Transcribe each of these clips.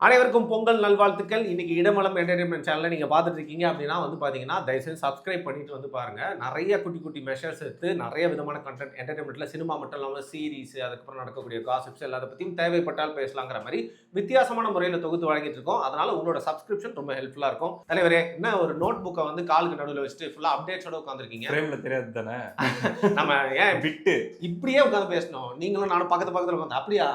அனைவருக்கும் பொங்கல் நல்வாழ்த்துக்கள். இன்னைக்கு இடமலம் என்டர்டெயின்மெண்ட் சேனலை நீங்க பார்த்துட்டு இருக்கீங்க அப்படின்னா பார்த்தீங்கன்னா, தயவுசெய்து சப்ஸ்கிரைப் பண்ணிட்டு பாருங்க. நெறைய குட்டி குட்டி மெஷர்ஸ் எடுத்து நெறைய விதமான கன்டென்ட் என்டர்டெயின்மெண்ட்ல சினிமா மட்டும் இல்லாம சீரிஸ், அதுக்கப்புறம் நடக்கக்கூடிய காசிப்ஸ் எல்லாத்த பத்தியும் தேவைப்பட்டால் பேசலாங்கிற மாரி வித்தியாசமான முறையில தொகுத்து வழங்கிட்டு இருக்கோம். அதனால உங்களோட சப்ஸ்கிரிப்ஷன் ரொம்ப ஹெல்ப்ஃபுல்லா இருக்கும். தலைவரே, என்ன ஒரு நோட் புக்க காலுக்கு நடுவுல வச்சுட்டு ஃபுல்லா அப்டேட்ஸோட உட்கார்ந்திருக்கீங்க. ஃப்ரேம்ல தெரியாது தானே. நம்ம ஏன் விட்டு இப்படியே உட்கார்ந்து பேசணும். நீங்களும் நானும் பக்கத்துல உட்கார்ந்து அப்படியா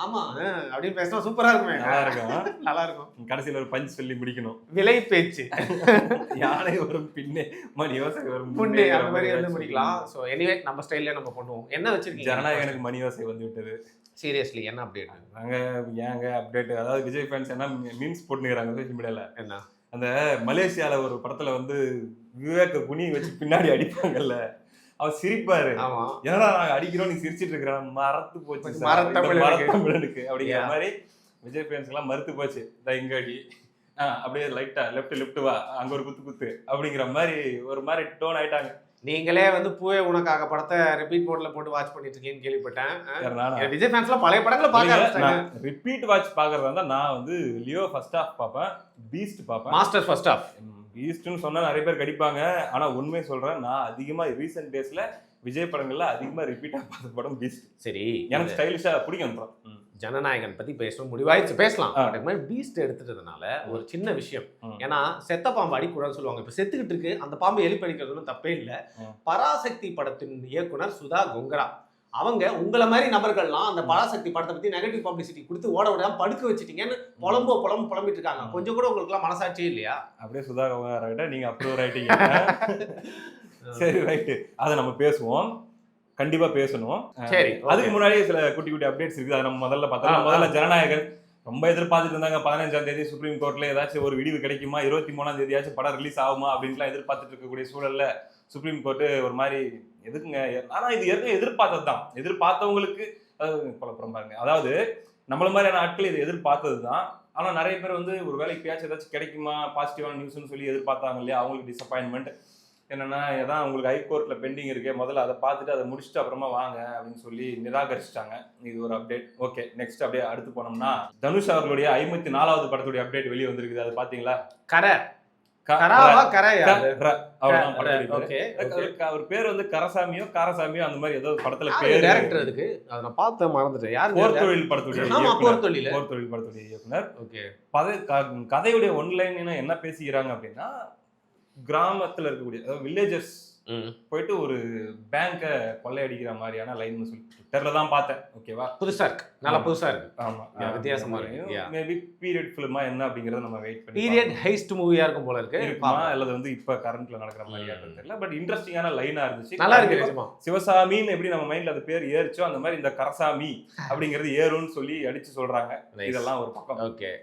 ஆமா அப்படின்னு பேசினா சூப்பரா இருக்குமே. நல்லா இருக்கும். நல்லா இருக்கும். கடைசியில் ஒரு பஞ்ச் சொல்லி முடிக்கணும். விலை பேச்சு யானை வரும் பின்னே மணி யோசை வரும் முன்னே அந்த மாதிரி முடிக்கலாம். ஸோ எனிவே நம்ம ஸ்டைல்ல நம்ம பண்ணுவோம். என்ன வச்சிருக்கீங்க? ஜனநாயகனுக்கு மணி யோசை வந்து விட்டது. சீரியஸ்லி என்ன அப்டேட்? நாங்க ஏங்க அப்டேட், அதாவது விஜய் ஃபேன்ஸ் என்ன மீம்ஸ் போட்டுக்கிறாங்க சோஷியல் மீடியால. என்ன அந்த மலேசியால ஒரு படத்துல வந்து விவேக குனி வச்சு பின்னாடி அடிப்பாங்கல்ல, அவர் சிரிப்பாரு. ஏன்னா நாங்க அடிக்கிறோம் நீ சிரிச்சிட்டு இருக்கிற மறத்து போச்சு மரத்தமிழனுக்கு அப்படிங்கிற மாதிரி விஜய் ஃபேன்ஸ் எல்லாம் மறுத்து போச்சு. இங்க அடி அப்படியே லைட்டா லெஃப்ட் வா அங்க ஒரு குத்து அப்படிங்கிற மாதிரி ஒரு மாதிரி டோன் ஆயிட்டாங்க. நீங்களே பூவே உனக்காக படத்தை ரிப்பீட் மோட்ல போட்டு வாட்ச் பண்ணிட்டு இருக்கீங்கன்னு கேள்விப்பட்டேன். விஜய் ஃபேன்ஸ்லாம் பழைய படங்களை பார்க்க ரிப்பீட் வாட்ச் பாக்குறதா இருந்தா நான் வந்து லியோ ஃபர்ஸ்ட் ஹாஃப் பார்ப்பேன், பீஸ்ட் பார்ப்பேன். Master first half. பீஸ்ட்னு சொன்னா நிறைய பேர் கடிப்பாங்க. ஆனா உண்மையை சொல்றேன், நான் அதிகமா ரீசெண்ட் டேஸ்ல விஜய் படங்கள்ல அதிகமா ரிப்பீட்டா பார்த்த படம் பீஸ்ட். சரி, எனக்கு ஸ்டைலிஷா பிடிக்கும். ஜனநாயகன் பத்தி பேசணும் முடிவாயிடுச்சு, பேசலாம். பீஸ்ட் எடுத்துட்டதுனால ஒரு சின்ன விஷயம். ஏன்னா செத்த பாம்பு அடிக்கூடாதுன்னு சொல்லுவாங்க. இப்ப செத்துக்கிட்டு இருக்கு, அந்த பாம்பு எலிப்படிக்கிறதுன்னு தப்பே இல்லை. பராசக்தி படத்தின் இயக்குனர் சுதா கொங்கரா அவங்க உங்களை மாதிரி நபர்கள்லாம் அந்த பராசக்தி படத்தை பத்தி நெகட்டிவ் பப்ளிசிட்டி கொடுத்து ஓட விடாம படுக்க வச்சுட்டீங்கன்னு புலம்பிட்டு இருக்காங்க. கொஞ்சம் கூட உங்களுக்கு எல்லாம் மனசாட்சியே இல்லையா? அப்படியே சுதா கொங்கரா நீங்க அப்ரூவர் ஆயிட்டீங்க. சரி, ரைட்டு, அதை நம்ம பேசுவோம், கண்டிப்பா பேசணும். சரி, அதுக்கு முன்னாடி சில குட்டி குட்டி அப்டேட்ஸ் இருக்குது. அதை நம்ம முதல்ல பார்த்தோம். முதல்ல ஜனநாயகன் ரொம்ப எதிர்பார்த்துட்டு இருந்தாங்க. 15ஆம் தேதி சுப்ரீம் கோர்ட்ல ஏதாச்சும் ஒரு விடிவு கிடைக்குமா, 23ஆம் தேதியாச்சும் படம் ரிலீஸ் ஆகுமா அப்படின்லாம் எதிர்பார்த்துட்டு இருக்கக்கூடிய சூழல்ல சுப்ரீம் கோர்ட்டு ஒரு மாதிரி எதுக்குங்க, ஆனா இது ஏற்கனவே எதிர்பார்த்தது தான். எதிர்பார்த்தவங்களுக்கு குழப்பம் பாருங்க. அதாவது நம்மள மாதிரியான ஆட்கள் இது எதிர்பார்த்தது தான். ஆனா நிறைய பேர் ஒரு வேலைக்கு ஏதாச்சும் கிடைக்குமா, பாசிட்டிவான நியூஸ்ன்னு சொல்லி எதிர்பார்த்தாங்க இல்லையா, அவங்களுக்கு டிசப்பாயின்மெண்ட் என்னன்னா, ஏதான் உங்களுக்கு ஹைகோர்ட்ல பெண்டிங் இருக்கு, முதல்ல அதை பார்த்துட்டு அதை முடிச்சுட்டு அப்புறமா வாங்க அப்படின்னு சொல்லி நிராகரிச்சிட்டாங்க. இது ஒரு அப்டேட். ஓகே, நெக்ஸ்ட் அப்படியே அடுத்து போனோம்னா, தனுஷ் அவர்களுடைய 54வது படத்துடைய அப்டேட் வெளியே வந்திருக்குது. அதை பாத்தீங்களா? அவர் பேர் கரசாமியோ காரசாமியோ அந்த மாதிரி ஏதோ படத்துல பேர் டைரக்டர் இருக்கு. அதை நான் பார்த்து மறந்துட்டேன். யார்? போர்த்தொழில் படத்துடைய இயக்குனர். கதையுடைய ஒன்லைன் என்ன பேசிக்கிறாங்க அப்படின்னா, கிராமத்துல இருக்கக்கூடிய அதாவது வில்லேஜர்ஸ் போயிட்டு ஒரு பேங்கை கொள்ளையடிக்கிற மாதிரியான லைன் சொல்லி ட்விட்டர்ல தான் பார்த்தேன். ஓகேவா, புதுசா இருக்கு, நல்லா புதுசா இருக்கு. ஆமா, வித்தியாசமா இருக்கு. மேபி பீரியட் ஃபிலிமா என்ன அப்படிங்கறத நம்ம வெயிட் பண்ணி, பீரியட் ஹெய்ஸ்ட் மூவியா இருக்கும் போல இருக்கு. இருக்குமா அல்லது இப்ப கரண்ட்ல நடக்கிற மாதிரியா தெரியல. பட் இன்ட்ரெஸ்டிங்கான லைனா இருந்துச்சு, நல்லா இருக்கு. சிவசாமின்னு எப்படி நம்ம மைண்ட்ல அது பேர் ஏறிச்சோ அந்த மாதிரி இந்த கரசாமி அப்படிங்கிறது ஏறும்னு சொல்லி அடிச்சு சொல்றாங்க. இதெல்லாம் ஒரு பக்கம். Okay,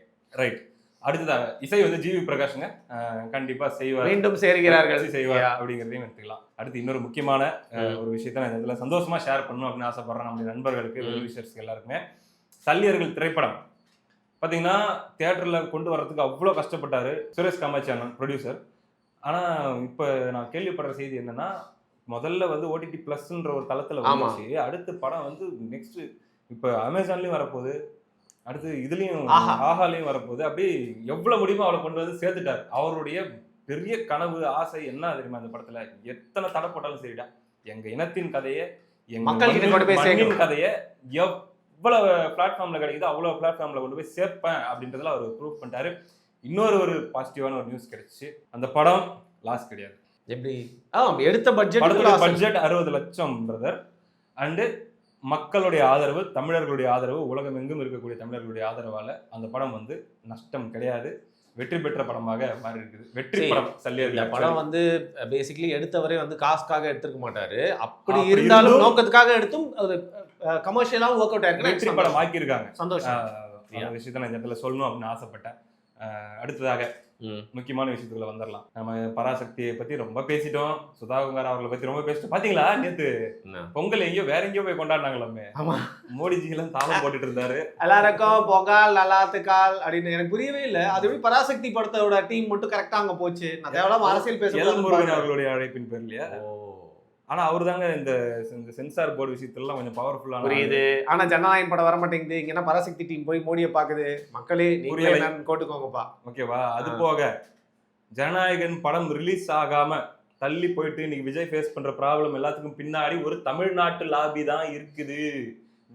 right. அடுத்ததாக இசை ஜிவி பிரகாஷ்ங்க கண்டிப்பா செய்வார், மீண்டும் சேர்கிறார்கள் செய்வார் அப்படிங்கிறதையும் எடுத்துக்கலாம். அடுத்து இன்னொரு முக்கியமான ஒரு விஷயத்த நான் இதுல சந்தோஷமா ஷேர் பண்ணணும் அப்படின்னு ஆசைப்படுறேன். நம்முடைய நண்பர்களுக்கு, வெல்விஷர்ஸ்க்கு எல்லாருக்குமே. சல்லியர்கள் திரைப்படம் பாத்தீங்கன்னா தியேட்டர்ல கொண்டு வர்றதுக்கு அவ்வளவு கஷ்டப்பட்டாரு சுரேஷ் காமாட்சி அண்ணன், ப்ரொடியூசர். ஆனா இப்ப நான் கேள்விப்படுற செய்தி என்னன்னா, முதல்ல ஓடிடி பிளஸ்ன்ற ஒரு தளத்துல வந்துச்சு. அடுத்த படம் நெக்ஸ்ட் இப்ப அமேசான்லயும் வரப்போகுது, அடுத்து இதுலயும் ஆஹாலையும் வரப்போகுது. அப்படி எவ்வளவு முடியுமோ அவளை கொண்டு சேர்த்துட்டார். அவருடைய பெரிய கனவு ஆசை என்ன தெரியுமா, இந்த படத்துல எத்தனை தடை போட்டாலும் சரிடா, எங்க இனத்தின் கதையை, எங்க மக்களின் கதையை எவ்வளவு பிளாட்ஃபார்ம்ல கிடைக்குதோ அவ்வளவு பிளாட்ஃபார்ம்ல கொண்டு போய் சேர்ப்பேன் அப்படின்றதுல அவர் ப்ரூவ் பண்ணிட்டாரு. இன்னொரு பாசிட்டிவான ஒரு நியூஸ் கிடைச்சு, அந்த படம் லாஸ் கிடையாது. எப்படி எடுத்த பட்ஜெட் 60 லட்சம் பிரதர். அண்டு மக்களுடைய ஆதரவு, தமிழர்களுடைய ஆதரவு, உலகம் எங்கும் இருக்கக்கூடிய தமிழர்களுடைய ஆதரவால அந்த படம் நஷ்டம் கிடையாது, வெற்றி பெற்ற படமாக மாறி இருக்குது. வெற்றி படம் சல்லியர்கள் படம் பேசிக்கலி எடுத்தவரே காசுக்காக எடுத்துக்க மாட்டாரு. அப்படி இருந்தாலும் நோக்கத்துக்காக எடுத்தும் கமர்ஷியலாவும் ஒர்க் அவுட் ஆயிருக்கு, வெற்றி படம் ஆக்கியிருக்காங்க. சந்தோஷம். அந்த விஷயத்த நான் இந்த இடத்துல சொல்லணும் அப்படின்னு ஆசைப்பட்டேன். அடுத்ததாக முக்கியமான விஷயத்துக்குள்ள வந்துடலாம். நம்ம பராசக்தியை பத்தி ரொம்ப பேசிட்டோம், சுதா கொங்கரா அவர்களை பத்தி ரொம்ப பேசிட்டோம். பாத்தீங்களா, நேத்து பொங்கல் எங்கேயோ வேற எங்கேயோ போய் கொண்டாடினாங்களாமே. மோடிஜி எல்லாம் தாளம் போட்டுட்டு இருந்தாரு, எல்லாருக்கும் பொங்கல் நல்லாத்துக்கால் அப்படின்னு. எனக்கு புரியவே இல்லை, அது எப்படி பராசக்தி படத்தோட டீம் மட்டும் கரெக்டா அங்க போச்சு. நான் தேவையில்லாம அரசியல் பேச, முருகன் அவர்களுடைய அழைப்பின் பேர் இல்லையா. ஆனா அவர் தாங்க இந்த சென்சார் போர்டு விஷயத்துல கொஞ்சம் பவர்ஃபுல்லான புரியுது. ஆனா ஜனநாயகம் படம் வர மாட்டேங்குது. இங்க என்ன பராசக்தி டீம் போய் மோடியை பாக்குது. மக்களே நீங்களே என்னன்னு கோட்டுக்கோங்கப்பா. ஓகேவா? அது போக ஜனநாயகன் படம் ரிலீஸ் ஆகாம தள்ளி போயிட்டு இன்னைக்கு விஜய் ஃபேஸ் பண்ற ப்ராப்ளம் எல்லாத்துக்கும் பின்னாடி ஒரு தமிழ்நாட்டு லாபி தான் இருக்குது.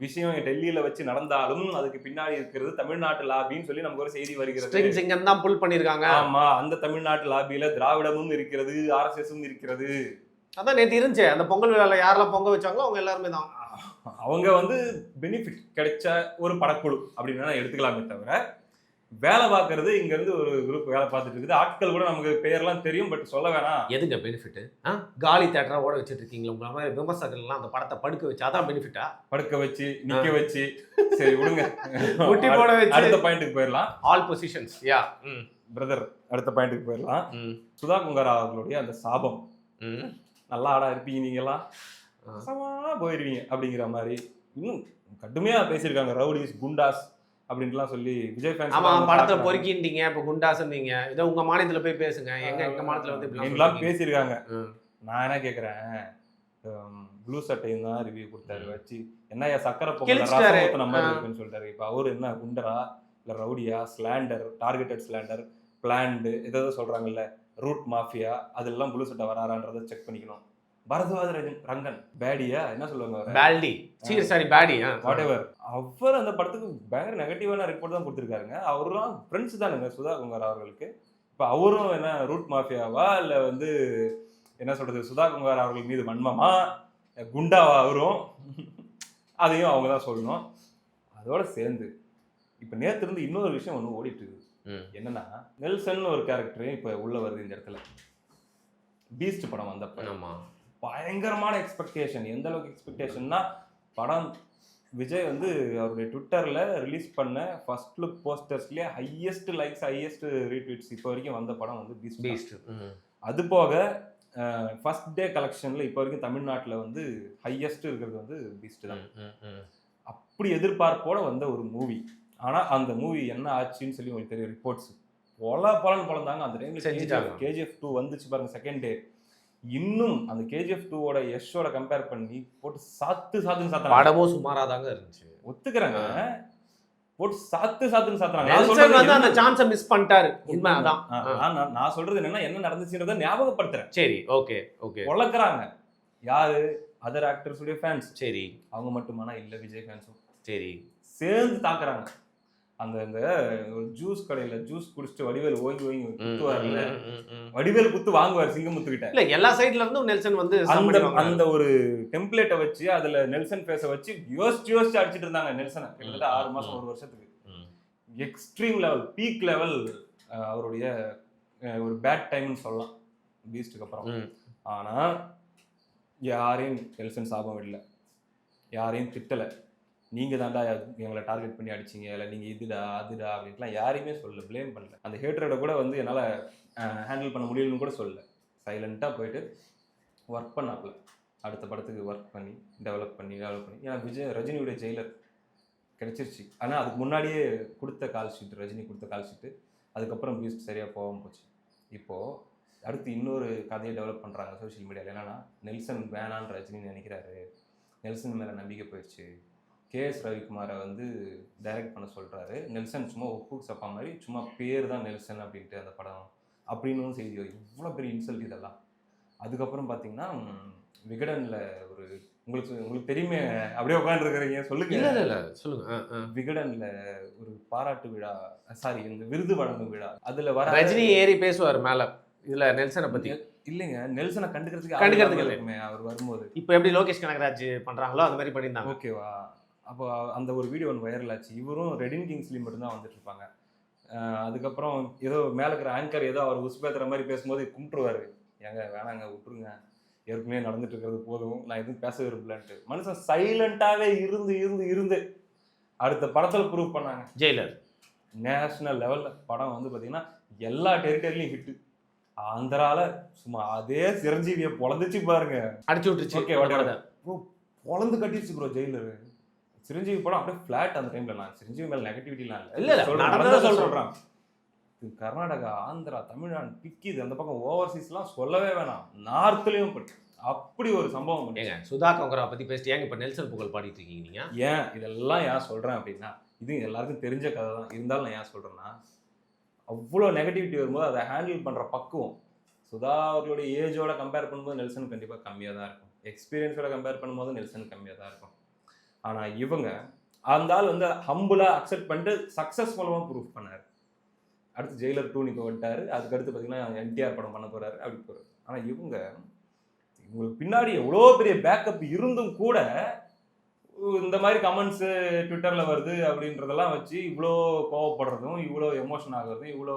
விஷயம் டெல்லியில வச்சு நடந்தாலும் அதுக்கு பின்னாடி இருக்கிறது தமிழ்நாட்டு லாபின்னு சொல்லி நமக்கு ஒரு செய்தி வருகிறது. ஸ்ட்ரிங்ஸ் இங்க தான் புல் பண்ணிருக்காங்க. ஆமா, அந்த தமிழ்நாட்டு லாபியில திராவிடமும் இருக்கிறது, ஆர்எஸ்எஸும் இருக்கிறது. அதான் நேத்து இருந்துச்சு. அந்த பொங்கல் விழால யாரெல்லாம் பொங்க வச்சாங்களோ அவங்க எல்லாருமே தான். அவங்க வந்து பெனிஃபிட் கிடைச்ச ஒரு படக்குழு அப்படின்னு எடுத்துக்கலாமே தவிர, வேலை பார்க்கறது இங்க இருந்து ஒரு குரூப் வேலை பார்த்துட்டு இருக்குது. ஆட்கள் கூட நமக்கு பேர்லாம் தெரியும், பட் சொல்ல வேணாம். எதுங்க பெனிஃபிட்? காலி தேட்டரா ஓட வச்சுட்டு இருக்கீங்களா? உங்கள மாதிரி விமர்சகர்கள் எல்லாம் அந்த படத்தை படுக்க வச்சு அதான் பெனிஃபிட்டா? படுக்க வச்சு, நிக்க வச்சு, சரி விடுங்க. குட்டி போட வச்சு. அடுத்த பாயிண்ட்க்கு போயிடலாம். All positions. யா. பிரதர், அடுத்த பாயிண்ட்க்கு போயிடலாம். சுதா குங்காரா அவர்களுடைய அந்த சாபம். நல்லா ஆடா இருப்பீங்க நீங்க எல்லாம், சமா போயிருவீங்க அப்படிங்கிற மாதிரி இன்னும் கடுமையா பேசியிருக்காங்க. ரவுடிஸ், குண்டாஸ் அப்படின்ட்டுலாம் சொல்லி விஜய் ஃபேன்ஸ். ஆமா, படத்தை பொறுக்கிட்டீங்க, இப்ப குண்டாசுன்னீங்க. இதோ உங்க மாநிலத்துல போய் பேசுங்க. எங்க மாநிலத்துல வந்து இப்படிலாம் பேசியிருக்காங்க. நான் என்ன கேக்குறேன், ப்ளூ சட்டையும் தான் ரிவ்யூ கொடுத்தாரு. வச்சு என்ன சக்கரை பொங்கல் ரசம் நம்ம இருக்குன்னு சொல்லிட்டாரு. இப்ப அவரு என்ன குண்டரா இல்ல ரவுடியா, ஸ்லாண்டர், டார்கெட்டட் ஸ்லாண்டர், பிளான்டு ஏதாவது சொல்றாங்கல்ல, ரூட் மாஃபியா, அதெல்லாம் ப்ளூ சட்டை வராரான்றதை செக் பண்ணிக்கணும். பரத்வாஜ் ரங்கன் பேடியா என்ன சொல்லுவாங்க, பேல்டி, சாரி பேடி, வாட் எவர். அவர் அந்த படத்துக்கு பயங்கர நெகட்டிவான ரிப்போர்ட் தான் கொடுத்துருக்காருங்க. அவரும் ஃப்ரெண்ட்ஸ் தானுங்க சுதா குங்காரா அவர்களுக்கு. இப்போ அவரும் என்ன ரூட் மாஃபியாவா இல்லை வந்து என்ன சொல்றது, சுதா குங்காரா அவர்கள் மீது வன்மமா, குண்டாவா அவரும், அதையும் அவங்க தான் சொல்லணும். அதோட சேர்ந்து இப்போ நேற்று இருந்து இன்னொரு விஷயம் ஒன்று ஓடிட்டு இருக்குது. என்னன்னா, நெல்சன் ஒரு கேரக்டர் இப்போ உள்ள வருது இந்த இடத்துல. பீஸ்ட் படம் வந்தப்ப பயங்கரமான எக்ஸ்பெக்டேஷன். எந்த அளவுக்கு எக்ஸ்பெக்டேஷன்னா, படம் விஜய் வந்து அவருடைய ட்விட்டர்ல ரிலீஸ் பண்ண ஃபர்ஸ்ட் லுக் போஸ்டர்ஸ்லயே ஹையஸ்ட் லைக்ஸ், ஹையஸ்ட் ரீட்வீட்ஸ் இப்போ வரைக்கும் வந்த படம் வந்து பீஸ்ட். அது போக ஃபர்ஸ்ட் டே கலெக்ஷன்ல இப்போ வரைக்கும் தமிழ்நாட்டில் வந்து ஹையஸ்ட் இருக்கிறது வந்து பீஸ்ட் தான். அப்படி எதிர்பார்ப்போட வந்த ஒரு மூவி. ஆனா அந்த மூவி என்ன ஆச்சுன்னு சொல்லி உங்களுக்கு தெரியும். ரிப்போர்ட்ஸ் பலன் பழந்தாங்க. அந்த டைம்ல செஞ்சுட்டாங்க. கேஜிஎஃப் 2 வந்துச்சு பாருங்க செகண்ட் டே. இன்னும் அந்த கேஜிஎஃப் 2ஓட யஷோட கம்பேர் பண்ணி போட்டு சாத்துன்னு சாத்துறாங்க. படமும் சுமாராதாங்க இருந்துச்சு, ஒத்துக்கறாங்க. போட்டு சாத்துன்னு சாத்துறாங்க. நெல்சன் வந்து அந்த சான்ஸை மிஸ் பண்ணிட்டாரு. உண்மை அதான். நான் சொல்றது என்னன்னா, என்ன நடந்துச்சுன்றதை ஞாபகப்படுத்துறேன். சரி, ஓகே. வளர்க்குறாங்க யாரு, அதர் ஆக்டர்ஸ் உடைய ஃபேன்ஸ். சரி, அவங்க மட்டுமானா இல்ல, விஜய் ஃபேன்ஸும் சரி சேர்ந்து தாக்குறாங்க. அந்த ஒரு ஜூஸ் கடையில ஜூஸ் குடிச்சிட்டு வடிவேல் ஓங்கி குத்துவார்ல, வடிவேல் குத்து வாங்குவார் சிங்கமுத்து கிட்ட. இல்ல, எல்லா சைடுல இருந்தும் நெல்சன் வந்து அந்த ஒரு டெம்ப்ளேட்டை வச்சு அதுல நெல்சன் ஃபேஸை வச்சு யோசிச்சு அடிச்சிட்டு இருந்தாங்க நெல்சனை. கிட்டத்தட்ட 6 மாசம் 1 வருஷத்துக்கு. எக்ஸ்ட்ரீம் லெவல், பீக் லெவல் அவருடைய ஒரு பேட் டைம்னு சொல்லலாம் பீஸ்டுக்கு அப்புறம். ஆனா யாரையும் நெல்சன் சாபம் இல்லை, யாரையும் திட்டலை. நீங்கள் தாண்டா எங்களை டார்கெட் பண்ணி அடிச்சிங்க, இல்லை நீங்கள் இதுடா அதுடா அப்படின்ட்டுலாம் யாரையுமே சொல்லலை, ப்ளேம் பண்ணல. அந்த ஹேட்ரடை கூட வந்து என்னால் ஹேண்டில் பண்ண முடியலன்னு கூட சொல்லலை. சைலண்ட்டாக போயிட்டு ஒர்க் பண்ணாப்புல. அடுத்த படத்துக்கு ஒர்க் பண்ணி டெவலப் பண்ணி ஏன்னா ரஜினியுடைய ஜெயிலர் கிடச்சிருச்சு. ஆனால் அதுக்கு முன்னாடியே கொடுத்த கால் ஷீட், ரஜினி கொடுத்த கால் ஷீட்டு. அதுக்கப்புறம் பீஸ்ட் சரியாக போகாமல் போச்சு. இப்போது அடுத்து இன்னொரு கதையை டெவலப் பண்ணுறாங்க சோஷியல் மீடியாவில். என்னென்னா, நெல்சன் வேணான்னு ரஜினி நினைக்கிறாரு, நெல்சன் மேலே நம்பிக்கை போயிடுச்சு, கேஎஸ் ரவிக்குமாரை வந்து டைரக்ட் பண்ண சொல்கிறாரு, நெல்சன் சும்மா ஒப்புக்கு சப்பா மாதிரி சும்மா பேர் தான் நெல்சன் அப்படின்ட்டு அந்த படம் அப்படின்னு செய்தி வரும். இவ்வளோ பெரிய இன்சல்ட் இதெல்லாம். அதுக்கப்புறம் பார்த்தீங்கன்னா, விகடனில் ஒரு உங்களுக்கு தெரியுமே, அப்படியே உட்காந்துருக்கிறீங்க, சொல்லுங்க. இல்லை சொல்லுங்க. விகடனில் ஒரு பாராட்டு விழா, சாரி இந்த விருது வழங்கும் விழா, அதில் வர ரஜினி ஏறி பேசுவார் மேலே இதுல நெல்சனை பத்தி. இல்லைங்க, நெல்சனை கண்டுக்கிறதுக்கு இல்லைங்க அவர் வரும்போது. இப்போ எப்படி லோகேஷ் கனகராஜ் பண்றாங்களோ அந்த மாதிரி பண்ணியிருந்தாங்க. ஓகேவா? அப்போ அந்த ஒரு வீடியோ ஒன்று வைரல் ஆச்சு. இவரும் ரெடின் கிங்ஸ்லி மட்டும்தான் வந்துட்டு இருப்பாங்க. அதுக்கப்புறம் ஏதோ மேலே இருக்கிற ஆங்கர் ஏதோ அவர் உசுப்பேத்துற மாதிரி பேசும்போது கும்பிட்டுருவாரு, ஏங்க வேணாங்க விட்டுருங்க, ஏற்கனவே நடந்துட்டு இருக்கிறது போதும், நான் எதுவும் பேச விரும்பலன்ட்டு. மனுஷன் சைலண்டாவே இருந்து அடுத்த படத்துல ப்ரூவ் பண்ணாங்க. ஜெயிலர் நேஷனல் லெவல்ல படம் வந்து பாத்தீங்கன்னா எல்லா டெரிட்டரிலையும் ஹிட்டு. ஆந்திரால சும்மா அதே சிரஞ்சீவியை பொழந்துச்சு பாருங்க, அடிச்சு விட்டுருச்சு. ஓகே, பொழந்து கட்டிடுச்சு ப்ரோ ஜெயிலர். சிரஞ்சீவி படம் அப்படியே ஃபிளாட் அந்த டைம்ல. நான் சிரஞ்சீவி மேல நெகட்டிவிட்டிலாம் இல்லை, சொல்றேன். கர்நாடகா, ஆந்திரா, தமிழ்நாடு பிக்கிது. அந்த பக்கம் ஓவர்சீஸ்லாம் சொல்லவே வேணாம். நார்த்லயும் அப்படி ஒரு சம்பவம் பண்ணி. ஏங்க சுதா கொங்கரா பத்தி பேசிட்டு ஏங்க இப்ப நெல்சன் புகழ் பாடிட்டு இருக்கீங்க நீங்க? ஏன் இதெல்லாம் ஏன் சொல்றேன் அப்படின்னா, இது எல்லாருக்கும் தெரிஞ்ச கதை தான். இருந்தாலும் நான் ஏன் சொல்றேன்னா, அவ்வளோ நெகட்டிவிட்டி வரும்போது அதை ஹேண்டில் பண்ற பக்குவம் சுதா அவர்களுடைய ஏஜோட கம்பேர் பண்ணும்போது நெல்சன் கண்டிப்பா கம்மியா தான் இருக்கும். எக்ஸ்பீரியன்ஸோட கம்பேர் பண்ணும்போது நெல்சன் கம்மியா தான் இருக்கும். ஆனா இவங்க அந்த ஆள் வந்து ஹம்புலா அக்செப்ட் பண்ணிட்டு சக்சஸ்ஃபுல்லா ப்ரூவ் பண்ணாரு. அடுத்து ஜெயிலர் 2 இப்போ வந்துட்டாரு. அதுக்கடுத்து பார்த்தீங்கன்னா என்டிஆர் படம் பண்ண போறாரு. அப்படி போறாரு. ஆனா இவங்களுக்கு பின்னாடி எவ்வளோ பெரிய பேக்கப் இருந்தும் கூட இந்த மாதிரி கமெண்ட்ஸ் ட்விட்டர்ல வருது அப்படின்றதெல்லாம் வச்சு இவ்வளோ கோவப்படுறதும், இவ்வளோ எமோஷன் ஆகுறதும், இவ்வளோ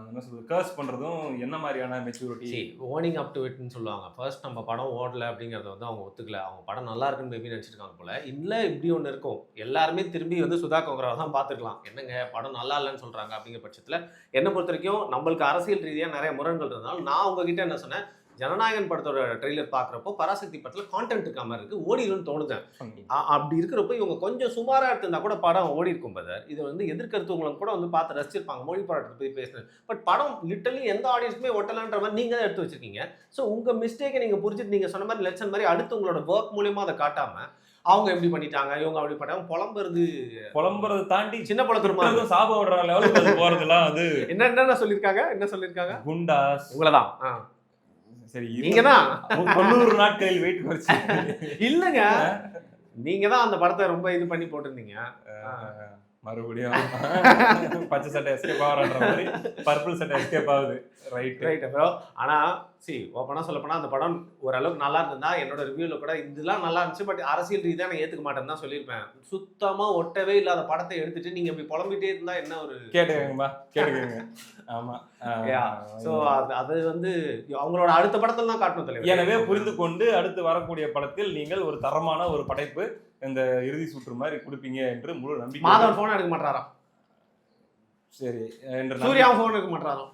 என்ன சொல்றது கர்ஸ் பண்றதும் என்ன மாதிரியான மெச்சூரிட்டி? ஓனிங் அப் டு இட்னு சொல்லுவாங்க. ஃபர்ஸ்ட் நம்ம படம் ஓடல அப்படிங்கிறத வந்து அவங்க ஒத்துக்கல. அவங்க படம் நல்லா இருக்குன்னு மேபி நினச்சிருக்காங்க போல. இல்லை இப்படி ஒன்று இருக்கும். எல்லாருமே திரும்பி வந்து சுதா கொங்கராவை தான் பார்த்துக்கலாம். என்னங்க படம் நல்லா இல்லைன்னு சொல்கிறாங்க அப்படிங்கிற பட்சத்தில் என்னை பொறுத்த வரைக்கும் நம்மளுக்கு அரசியல் ரீதியாக நிறைய முரண்கள் இருந்தாலும் நான் உங்ககிட்ட என்ன சொன்னேன், ஜனநாயகன் படத்தோட ட்ரெய்லர் பார்க்குறப்போ பராசக்தி படத்தில் கான்டென்ட் இருக்க மாதிரி இருக்குது, ஓடிடும்னு தோணுதேன். அப்படி இருக்கிறப்போ இவங்க கொஞ்சம் சுமாராக எடுத்திருந்தா கூட படம் ஓடி இருக்கும் பதர். இதை வந்து எதிர்கருத்துவங்களும் கூட வந்து பார்த்து ரசிச்சிருப்பாங்க. மொழி போராட்டத்தை பற்றி பேசுனேன். பட் படம் லிட்டரலி எந்த ஆடியன்ஸுமே ஒட்டலான்ற மாதிரி நீங்கள் தான் எடுத்து வச்சிருக்கீங்க. ஸோ உங்கள் மிஸ்டேக்கை நீங்கள் புரிஞ்சுட்டு நீங்கள் சொன்ன மாதிரி லெசன் மாதிரி அடுத்து உங்களோட ஒர்க் மூலியமாக அதை காட்டாமல் அவங்க எப்படி பண்ணிட்டாங்க, இவங்க அப்படி பண்ணாங்க, புலம்புறதை தாண்டி சின்ன படத்துமா சாபம் விடுற லெவலுக்கு போறதுலாம் அது என்ன சொல்லியிருக்காங்க குண்டாஸ் உங்களை தான். சரி நீங்க தான் 90 நாட்களில் வெயிட் குறைச்சு இல்லங்க, நீங்க தான் அந்த படத்தை ரொம்ப இது பண்ணி போட்டிருந்தீங்க. மறுபடியும் பச்சை சட்டை எஸ்கேப் ஆகுற மாதிரி பர்பிள் சட்டை எஸ்கேப் ஆகுது. Right bro. ஆனா ஓப்பனா சொல்ல போனா அந்த படம் ஓரளவுக்கு நல்லா இருந்ததா என்னோட ரிவ்யூல கூட இதெல்லாம் நல்லா இருந்துச்சு, பட் அரசியல் ரீதியா நான் ஏத்துக்க மாட்டேன்னு தான் சொல்லியிருப்பேன். சுத்தமா ஒட்டவே இல்லாத படத்தை எடுத்துட்டு நீங்க இப்படி புலம்பிட்டே இருந்தா என்ன ஒரு கேட்டுக்கங்க. ஆமா. சோ அது வந்து அவங்களோட அடுத்த படத்துல தான் காட்டணும் தலைவர். எனவே புரிந்து கொண்டு அடுத்து வரக்கூடிய படத்தில் நீங்கள் ஒரு தரமான ஒரு படைப்பு இந்த இறுதி சுற்று மாதிரி கொடுப்பீங்க என்று முழு நம்பிக்கை. மாதவன் போன் எடுக்க மாட்டாராம். சரி, சூர்யாவும் போன் எடுக்க மாட்டாராம்.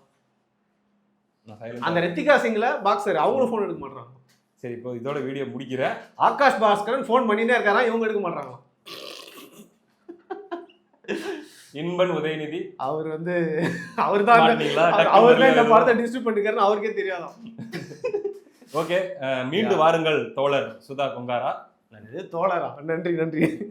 அந்த ரித்திகா சிங்ல பாக்ஸர் அவங்களும் போன் எடுக்க மாட்டாங்க. சரி, இப்போ இதோட வீடியோ முடிக்கிறேன். ஆகாஷ் பாஸ்கரன் போன் பண்ணிட்டே இருக்காராம், இவங்க எடுக்க மாட்டாங்க. இன்பன் உதயநிதி அவர் வந்து அவர் தான் இந்த படத்தை டிஸ்ட்ரிபியூட் பண்ணிருக்காருன்னு அவருக்கே தெரியாதான். ஓகே, மீண்டும் வாருங்கள் தோழர் சுதா கொங்காரா. தோழரா, நன்றி.